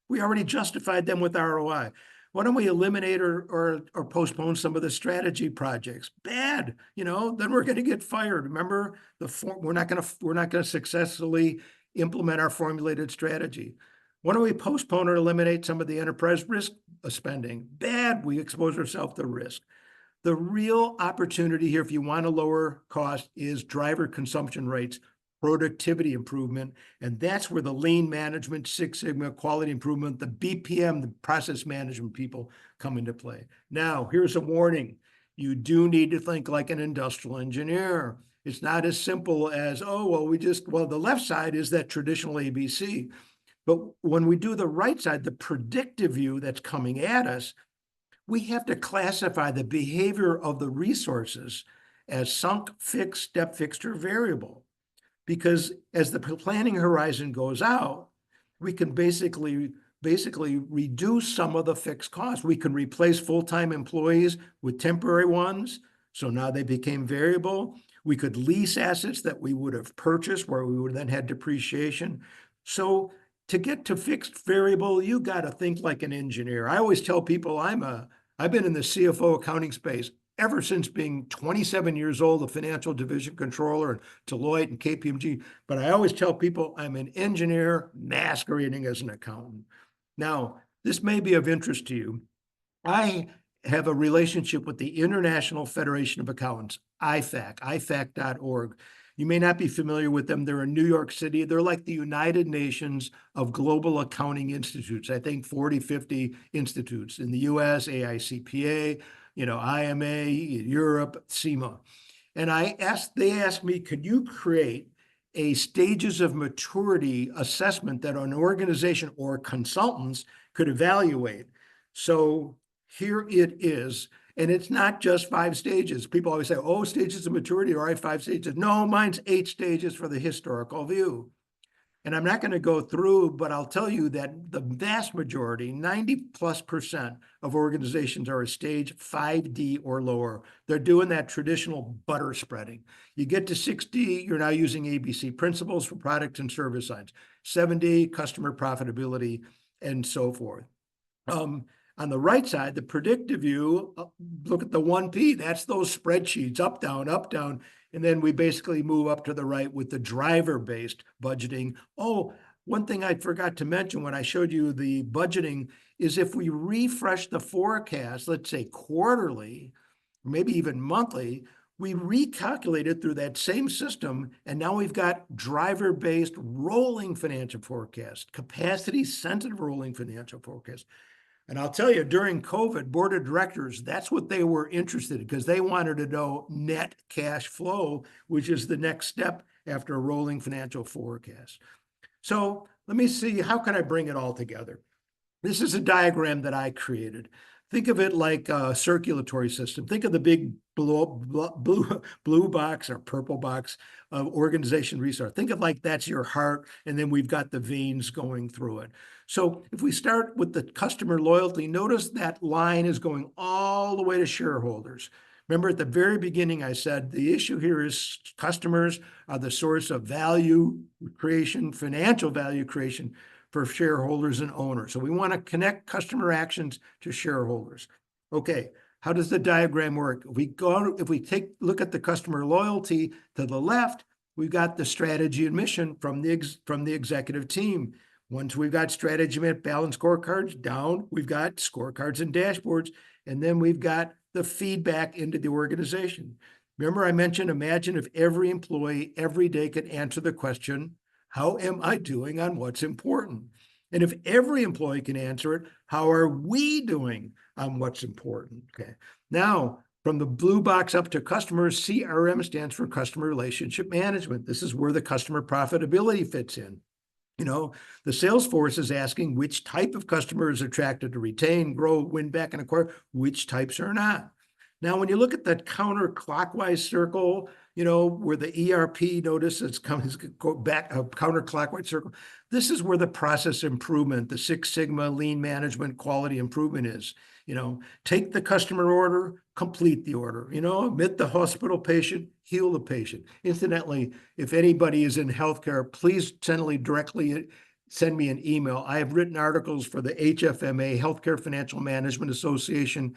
we already justified them with ROI. Why don't we eliminate or postpone some of the strategy projects? Bad, then we're going to get fired. Remember, we're not going to successfully implement our formulated strategy. Why don't we postpone or eliminate some of the enterprise risk spending? Bad, we expose ourselves to risk. The real opportunity here, if you want to lower cost, is driver consumption rates, productivity improvement, and that's where the lean management, Six Sigma, quality improvement, the BPM, the process management people come into play. Now, here's a warning. You do need to think like an industrial engineer. It's not as simple as, the left side is that traditional ABC. But when we do the right side, the predictive view that's coming at us, we have to classify the behavior of the resources as sunk, fixed, step fixed, or variable. Because as the planning horizon goes out, we can basically reduce some of the fixed costs. We can replace full-time employees with temporary ones. So now they became variable. We could lease assets that we would have purchased where we would then had depreciation. So to get to fixed variable, you got to think like an engineer. I always tell people I've been in the CFO accounting space ever since being 27 years old, a financial division controller at Deloitte and KPMG. But I always tell people I'm an engineer masquerading as an accountant. Now, this may be of interest to you. I have a relationship with the International Federation of Accountants, IFAC, ifac.org. You may not be familiar with them. They're in New York City. They're like the United Nations of Global Accounting Institutes. I think 40, 50 institutes in the US, AICPA, IMA, Europe, CIMA. And they asked me, could you create a stages of maturity assessment that an organization or consultants could evaluate? So here it is. And it's not just 5 stages. People always say, oh, stages of maturity, all right, 5 stages. No, mine's 8 stages for the historical view. And I'm not going to go through, but I'll tell you that the vast majority, 90+% of organizations are a stage 5D or lower. They're doing that traditional butter spreading. You get to 6D, you're now using ABC principles for product and service lines. 7D, customer profitability, and so forth. On the right side, the predictive view, look at the 1P, that's those spreadsheets, up, down, up, down. And then we basically move up to the right with the driver-based budgeting. Oh, one thing I forgot to mention when I showed you the budgeting is if we refresh the forecast, let's say quarterly, maybe even monthly, we recalculate it through that same system, and now we've got driver-based rolling financial forecast, capacity-sensitive rolling financial forecast. And I'll tell you, during COVID, board of directors, that's what they were interested in because they wanted to know net cash flow, which is the next step after a rolling financial forecast. So let me see, how can I bring it all together? This is a diagram that I created. Think of it like a circulatory system. Think of the big blue box or purple box of organization resource. Think of like that's your heart, and then we've got the veins going through it. So if we start with the customer loyalty, notice that line is going all the way to shareholders. Remember at the very beginning, I said the issue here is customers are the source of value creation, financial value creation for shareholders and owners. So we want to connect customer actions to shareholders. Okay, how does the diagram work? If we look at the customer loyalty to the left, we've got the strategy and mission from the executive team. Once we've got strategy and balance scorecards down, we've got scorecards and dashboards, and then we've got the feedback into the organization. Remember I mentioned, imagine if every employee every day could answer the question, how am I doing on what's important? And if every employee can answer it, how are we doing on what's important? Okay. Now, from the blue box up to customers, CRM stands for customer relationship management. This is where the customer profitability fits in. The sales force is asking which type of customer is attracted to retain, grow, win back, and acquire, which types are not. Now, when you look at that counterclockwise circle, where the ERP notice it's coming go back a counterclockwise circle, this is where the process improvement, the Six Sigma lean management quality improvement is. Take the customer order, complete the order, admit the hospital patient, heal the patient. Incidentally, if anybody is in healthcare, please directly send me an email. I have written articles for the HFMA, Healthcare Financial Management Association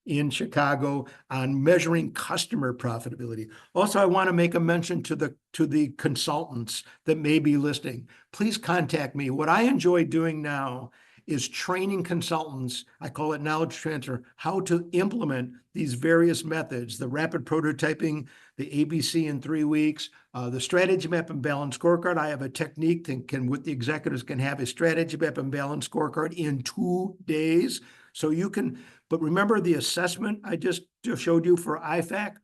in Chicago on measuring customer profitability. Also, I want to make a mention to the consultants that may be listening. Please contact me. What I enjoy doing now is training consultants, I call it knowledge transfer, how to implement these various methods, the rapid prototyping, the ABC in 3 weeks, the strategy map and balance scorecard. I have a technique that with the executives can have a strategy map and balance scorecard in 2 days. So you can, but remember the assessment I just showed you for IFAC?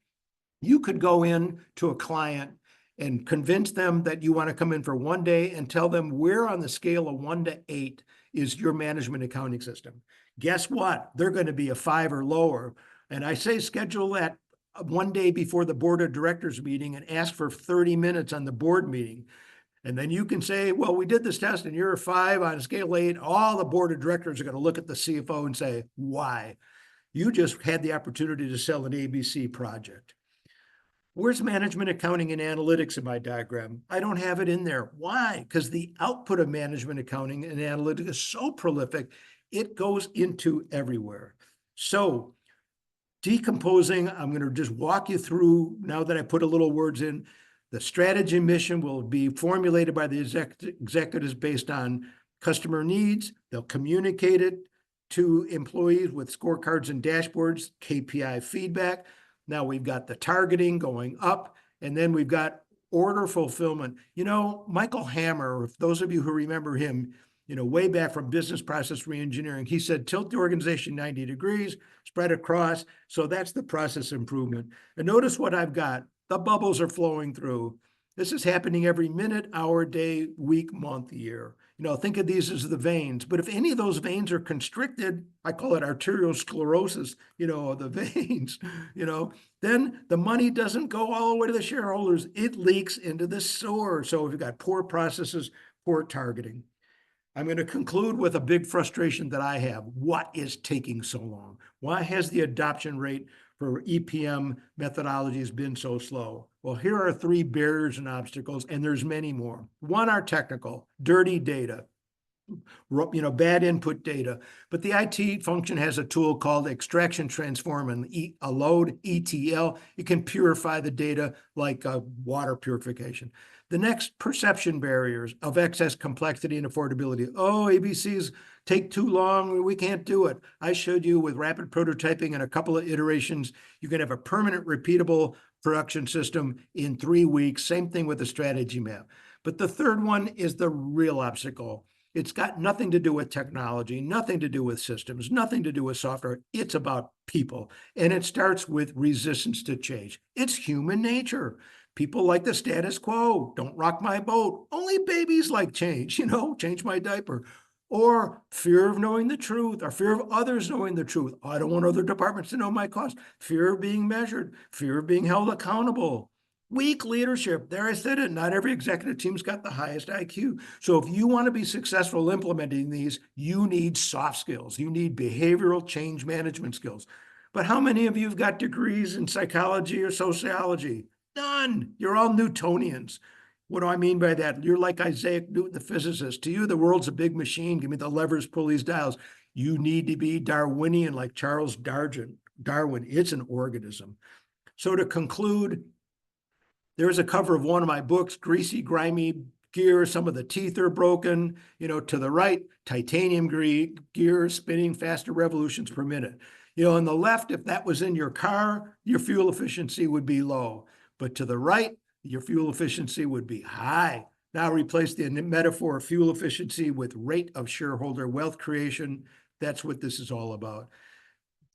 You could go in to a client and convince them that you want to come in for 1 day and tell them where on the scale of 1 to 8 is your management accounting system. Guess what? They're going to be a 5 or lower. And I say schedule that 1 day before the board of directors meeting and ask for 30 minutes on the board meeting. And then you can say, well, we did this test and you're a 5 on a scale of 8. All the board of directors are going to look at the CFO and say, why? You just had the opportunity to sell an ABC project. Where's management accounting and analytics in my diagram? I don't have it in there. Why? Because the output of management accounting and analytics is so prolific, it goes into everywhere. So decomposing, I'm going to just walk you through, now that I put a little words in, the strategy mission will be formulated by the executives based on customer needs. They'll communicate it to employees with scorecards and dashboards, KPI feedback. Now we've got the targeting going up, and then we've got order fulfillment. You know, Michael Hammer, if those of you who remember him, you know, way back from business process reengineering, he said, tilt the organization 90 degrees, spread across. So that's the process improvement. And notice what I've got. The bubbles are flowing through. This is happening every minute, hour, day, week, month, year. You know, think of these as the veins. But if any of those veins are constricted, I call it arteriosclerosis, you know, the veins, you know, then the money doesn't go all the way to the shareholders. It leaks into the sewer. So we've got poor processes, poor targeting. I'm going to conclude with a big frustration that I have. What is taking so long? Why has the adoption rate for EPM methodologies been so slow? Well, here are 3 barriers and obstacles, and there's many more. One are technical, dirty data, you know, bad input data. But the IT function has a tool called extraction transform and a load ETL. It can purify the data like water purification. The next, perception barriers of excess complexity and affordability. Oh, ABCs take too long. We can't do it. I showed you with rapid prototyping and a couple of iterations, you can have a permanent, repeatable production system in 3 weeks. Same thing with the strategy map. But the third one is the real obstacle. It's got nothing to do with technology, nothing to do with systems, nothing to do with software. It's about people. And it starts with resistance to change. It's human nature. People like the status quo. Don't rock my boat. Only babies like change, you know, change my diaper. Or fear of knowing the truth, or fear of others knowing the truth. I don't want other departments to know my cost. Fear of being measured, fear of being held accountable. Weak leadership. There, I said it. Not every executive team's got the highest IQ. So if you want to be successful implementing these, you need soft skills. You need behavioral change management skills. But how many of you have got degrees in psychology or sociology? None. You're all Newtonians. What do I mean by that? You're like Isaac Newton, the physicist. To you, the world's a big machine. Give me the levers, pulleys, dials. You need to be Darwinian like Charles Darwin. It's an organism. So to conclude, there's a cover of one of my books, Greasy, Grimy Gear. Some of the teeth are broken. You know, to the right, titanium gear spinning faster revolutions per minute. You know, on the left, if that was in your car, your fuel efficiency would be low. But to the right, your fuel efficiency would be high. Now replace the metaphor of fuel efficiency with rate of shareholder wealth creation. That's what this is all about.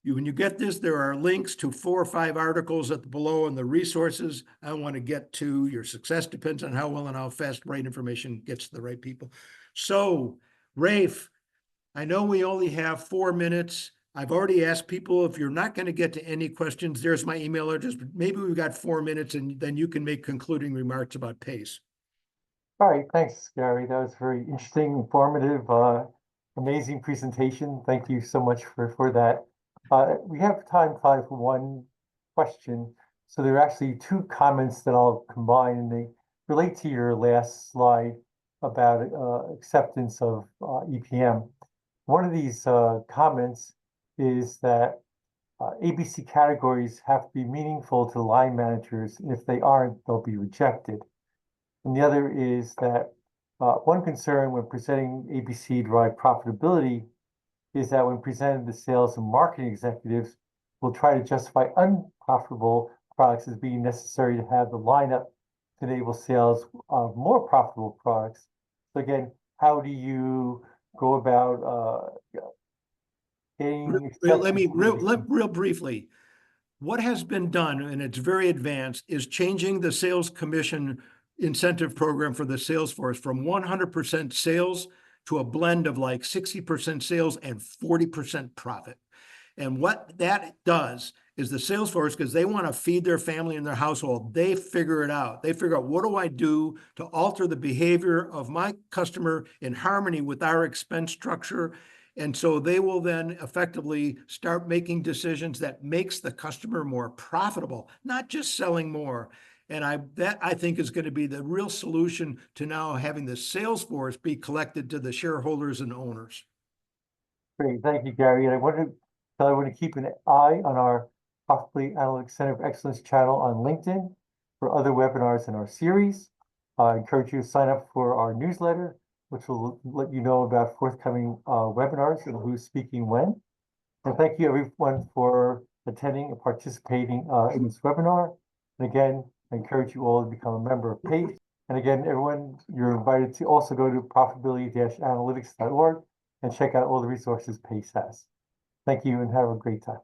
When you get this, there are links to 4 or 5 articles at the below and the resources I want to get to. Your success depends on how well and how fast right information gets to the right people. So, Rafe, I know we only have 4 minutes. I've already asked people, if you're not going to get to any questions, there's my email address. Maybe we've got 4 minutes and then you can make concluding remarks about PACE. All right, thanks, Gary. That was very interesting, informative, amazing presentation. Thank you so much for that. We have time, Clive, for one question. So there are actually 2 comments that I'll combine, and they relate to your last slide about acceptance of EPM. One of these comments is that ABC categories have to be meaningful to line managers, and if they aren't, they'll be rejected. And the other is that one concern when presenting ABC to drive profitability is that when presented to sales and marketing executives, will try to justify unprofitable products as being necessary to have the lineup to enable sales of more profitable products. So again, how do you go about getting Let me real briefly. What has been done, and it's very advanced, is changing the sales commission incentive program for the sales force from 100% sales to a blend of like 60% sales and 40% profit. And what that does is the sales force, because they want to feed their family and their household, they figure it out. They figure out, what do I do to alter the behavior of my customer in harmony with our expense structure? And so they will then effectively start making decisions that makes the customer more profitable, not just selling more. And that I think is going to be the real solution to now having the sales force be collected to the shareholders and owners. Great, thank you, Gary. And I want to tell everyone to keep an eye on our Profitability Analytics Center of Excellence channel on LinkedIn for other webinars in our series. I encourage you to sign up for our newsletter, which will let you know about forthcoming webinars and who's speaking when. And thank you everyone for attending and participating in this webinar. And again, I encourage you all to become a member of PACE. And again, everyone, you're invited to also go to profitability-analytics.org and check out all the resources PACE has. Thank you and have a great time.